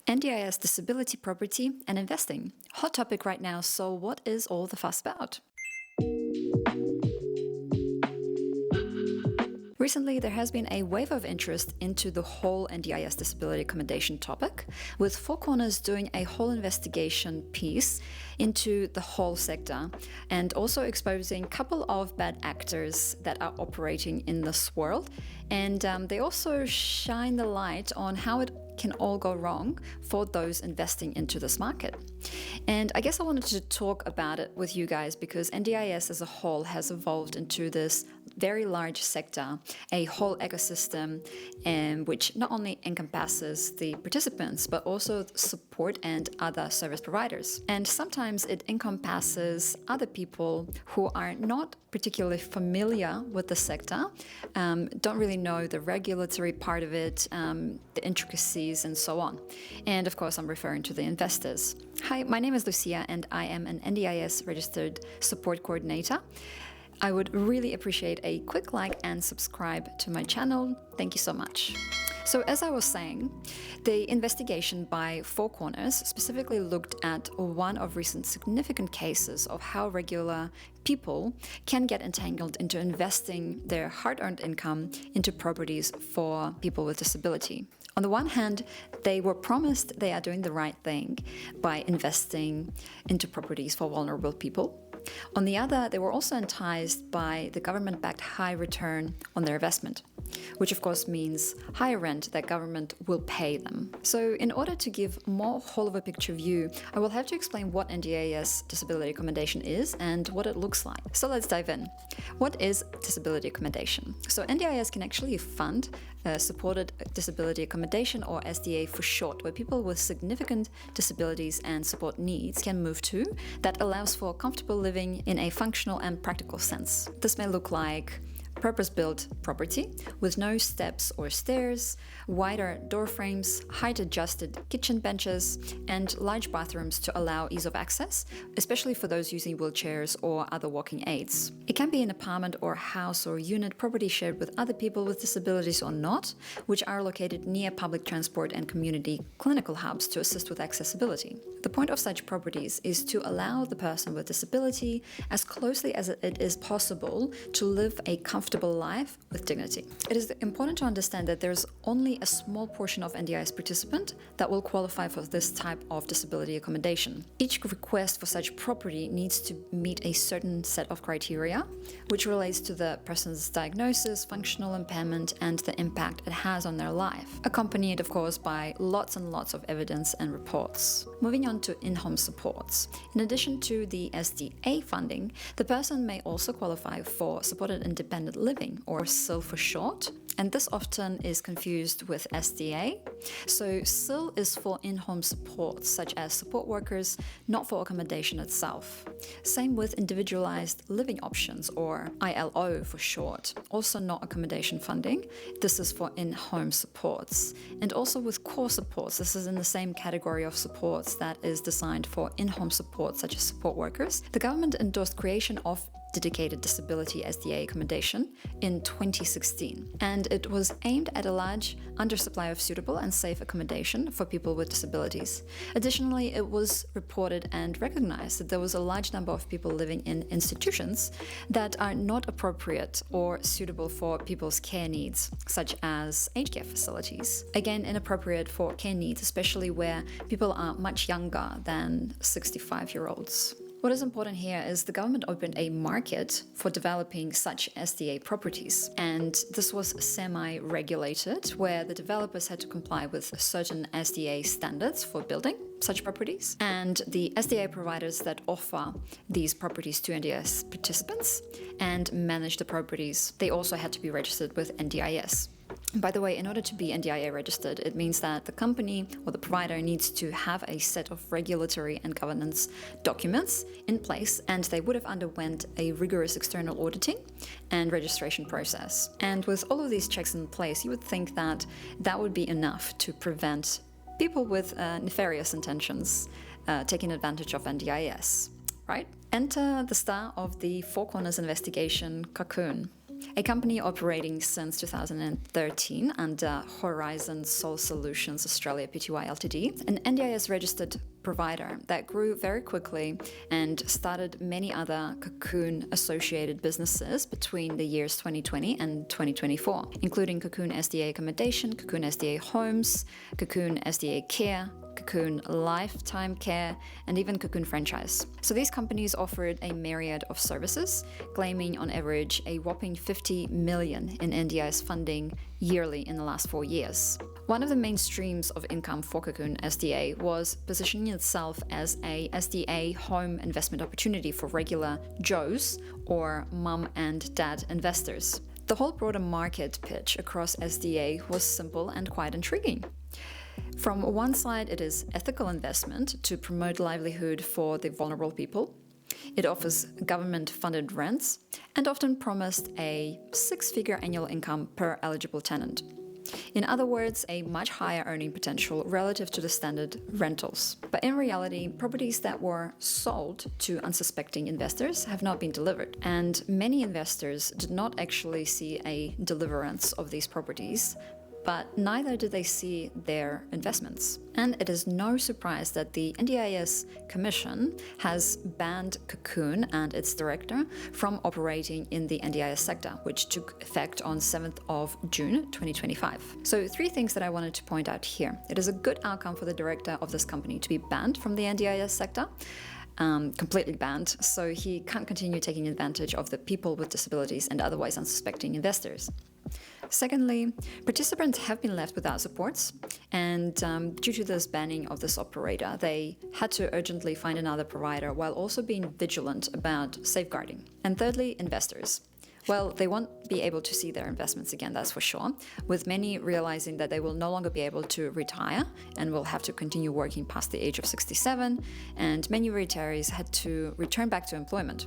NDIS, disability, property, and investing. Hot topic right now, so what is all the fuss about? Recently, there has been a wave of interest into the whole NDIS disability accommodation topic, with Four Corners doing a whole investigation piece into the whole sector and also exposing a couple of bad actors that are operating in this world. And they also shine the light on how it can all go wrong for those investing into this market. And I guess I wanted to talk about it with you guys because NDIS as a whole has evolved into this very large sector, a whole ecosystem, which not only encompasses the participants, but also support and other service providers. And sometimes it encompasses other people who are not particularly familiar with the sector, don't really know the regulatory part of it, the intricacies, and so on. And of course, I'm referring to the investors. Hi, my name is Lucia, and I am an NDIS registered support coordinator. I would really appreciate a quick like and subscribe to my channel. Thank you so much. So as I was saying, the investigation by Four Corners specifically looked at one of recent significant cases of how regular people can get entangled into investing their hard-earned income into properties for people with disability. On the one hand, they were promised they are doing the right thing by investing into properties for vulnerable people. On the other, they were also enticed by the government-backed high return on their investment, which of course means higher rent that government will pay them. So in order to give more whole of a picture view, I will have to explain what NDIS disability accommodation is and what it looks like. So let's dive in. What is disability accommodation? So NDIS can actually fund supported disability accommodation, or SDA for short, where people with significant disabilities and support needs can move to, that allows for comfortable living in a functional and practical sense. This may look like purpose-built property with no steps or stairs, wider door frames, height-adjusted kitchen benches, and large bathrooms to allow ease of access, especially for those using wheelchairs or other walking aids. It can be an apartment or house or unit property shared with other people with disabilities or not, which are located near public transport and community clinical hubs to assist with accessibility. The point of such properties is to allow the person with disability, as closely as it is possible, to live a comfortable life with dignity. It is important to understand that there's only a small portion of NDIS participant that will qualify for this type of disability accommodation. Each request for such property needs to meet a certain set of criteria, which relates to the person's diagnosis, functional impairment, and the impact it has on their life, accompanied of course by lots and lots of evidence and reports. Moving on to in-home supports. In addition to the SDA funding, the person may also qualify for supported independent living, or SIL for short, and this often is confused with SDA. So SIL is for in-home supports, such as support workers, not for accommodation itself. Same with individualized living options, or ILO for short, also not accommodation funding. This is for in-home supports. And also with core supports, this is in the same category of supports that is designed for in-home support, such as support workers. The government endorsed creation of dedicated disability SDA accommodation in 2016, and it was aimed at a large undersupply of suitable and safe accommodation for people with disabilities. Additionally, it was reported and recognized that there was a large number of people living in institutions that are not appropriate or suitable for people's care needs, such as aged care facilities. Again, inappropriate for care needs, especially where people are much younger than 65-year-olds. What is important here is the government opened a market for developing such SDA properties, and this was semi-regulated, where the developers had to comply with certain SDA standards for building such properties, and the SDA providers that offer these properties to NDIS participants and manage the properties, they also had to be registered with NDIS. By the way, in order to be NDIA registered, it means that the company or the provider needs to have a set of regulatory and governance documents in place, and they would have underwent a rigorous external auditing and registration process. And with all of these checks in place, you would think that that would be enough to prevent people with nefarious intentions taking advantage of NDIS, right? Enter the star of the Four Corners investigation, Cocoon. a company operating since 2013 under Horizon Soul Solutions Australia Pty Ltd, an NDIS registered provider that grew very quickly and started many other Cocoon associated businesses between the years 2020 and 2024, including Cocoon SDA Accommodation, Cocoon SDA Homes, Cocoon SDA Care, Cocoon Lifetime Care, and even Cocoon Franchise. So these companies offered a myriad of services, claiming on average a whopping 50 million in NDIS funding yearly in the last 4 years. One of the main streams of income for Cocoon SDA was positioning itself as a SDA home investment opportunity for regular Joes or mum and dad investors. The whole broader market pitch across SDA was simple and quite intriguing. From one side, it is ethical investment to promote livelihood for the vulnerable people. It offers government-funded rents and often promised a 6-figure annual income per eligible tenant. In other words, a much higher earning potential relative to the standard rentals. But in reality, properties that were sold to unsuspecting investors have not been delivered. And many investors did not actually see a deliverance of these properties, but neither did they see their investments. And it is no surprise that the NDIS Commission has banned Cocoon and its director from operating in the NDIS sector, which took effect on 7th of June 2025. So 3 things that I wanted to point out here. It is a good outcome for the director of this company to be banned from the NDIS sector. Completely banned, so he can't continue taking advantage of the people with disabilities and otherwise unsuspecting investors. Secondly, participants have been left without supports, and due to this banning of this operator, they had to urgently find another provider while also being vigilant about safeguarding. And thirdly, investors. Well, they won't be able to see their investments again, that's for sure, with many realizing that they will no longer be able to retire and will have to continue working past the age of 67, and many retirees had to return back to employment.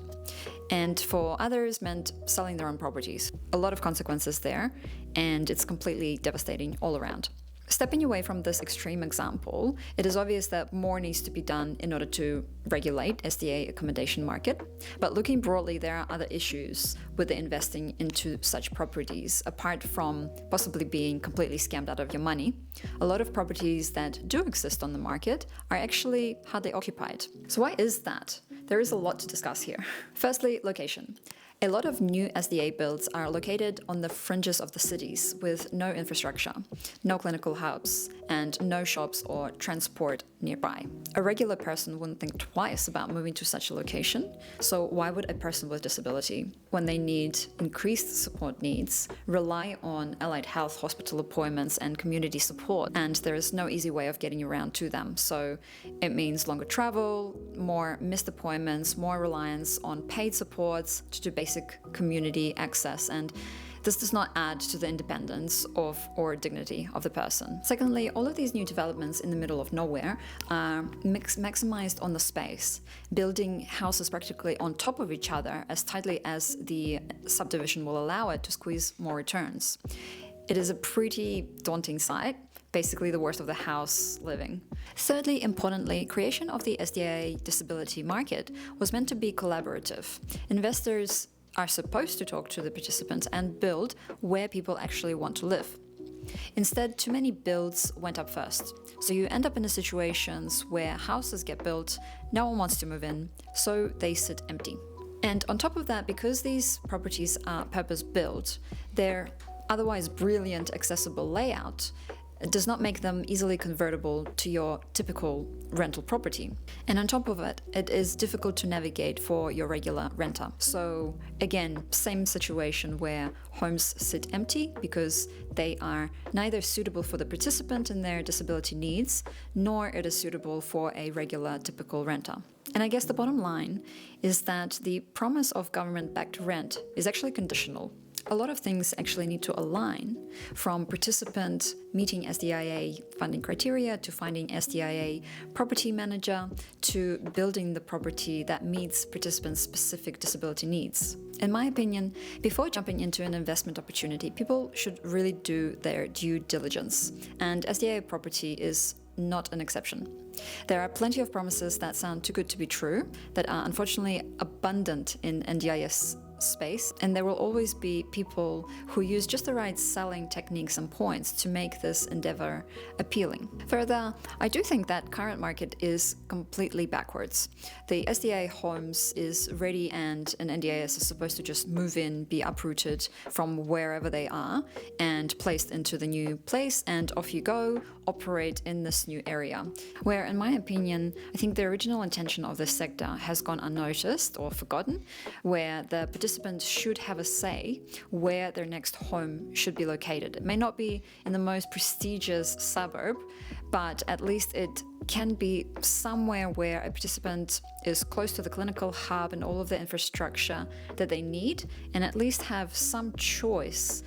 And for others meant selling their own properties. A lot of consequences there, and it's completely devastating all around. Stepping away from this extreme example, it is obvious that more needs to be done in order to regulate SDA accommodation market. But looking broadly, there are other issues with the investing into such properties, apart from possibly being completely scammed out of your money. A lot of properties that do exist on the market are actually hardly occupied. So why is that? There is a lot to discuss here. Firstly, location. A lot of new SDA builds are located on the fringes of the cities with no infrastructure, no clinical hubs, and no shops or transport nearby. A regular person wouldn't think twice about moving to such a location, so why would a person with disability, when they need increased support needs, rely on allied health, hospital appointments, and community support? And there is no easy way of getting around to them, so it means longer travel, more missed appointments, more reliance on paid supports to do basic community access, and this does not add to the independence of or dignity of the person. Secondly, all of these new developments in the middle of nowhere are maximized on the space, building houses practically on top of each other as tightly as the subdivision will allow it to squeeze more returns. It is a pretty daunting sight, basically the worst of the house living. Thirdly, importantly, creation of the SDA disability market was meant to be collaborative. Investors are supposed to talk to the participants and build where people actually want to live. Instead, too many builds went up first. So you end up in situations where houses get built, no one wants to move in, so they sit empty. And on top of that, because these properties are purpose-built, their otherwise brilliant accessible layout does not make them easily convertible to your typical rental property. And on top of it, it is difficult to navigate for your regular renter. So again, same situation where homes sit empty because they are neither suitable for the participant and their disability needs, nor it is suitable for a regular typical renter. And I guess the bottom line is that the promise of government-backed rent is actually conditional. A lot of things actually need to align, from participant meeting SDIA funding criteria to finding SDIA property manager to building the property that meets participants' specific disability needs. In my opinion, before jumping into an investment opportunity, people should really do their due diligence, and SDIA property is not an exception. There are plenty of promises that sound too good to be true that are unfortunately abundant in NDIS space, and there will always be people who use just the right selling techniques and points to make this endeavor appealing. Further, I do think that current market is completely backwards. The SDA homes is ready and an NDIS is supposed to just move in, be uprooted from wherever they are and placed into the new place, and off you go, operate in this new area. Where, in my opinion, I think the original intention of this sector has gone unnoticed or forgotten, where the participants should have a say where their next home should be located. It may not be in the most prestigious suburb, but at least it can be somewhere where a participant is close to the clinical hub and all of the infrastructure that they need, and at least have some choice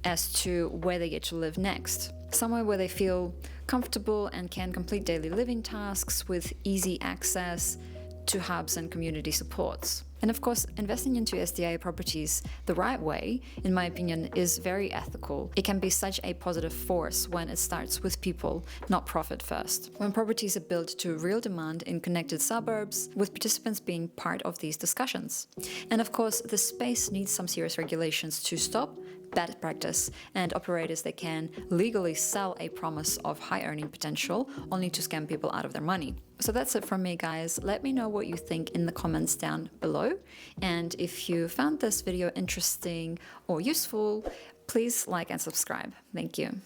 as to where they get to live next. Somewhere where they feel comfortable and can complete daily living tasks with easy access to hubs and community supports. And of course, investing into SDA properties the right way, in my opinion, is very ethical. It can be such a positive force when it starts with people, not profit first. When properties are built to real demand in connected suburbs, with participants being part of these discussions. And of course, the space needs some serious regulations to stop bad practice and operators that can legally sell a promise of high earning potential only to scam people out of their money. So that's it from me, guys. Let me know what you think in the comments down below. And if you found this video interesting or useful, please like and subscribe. Thank you.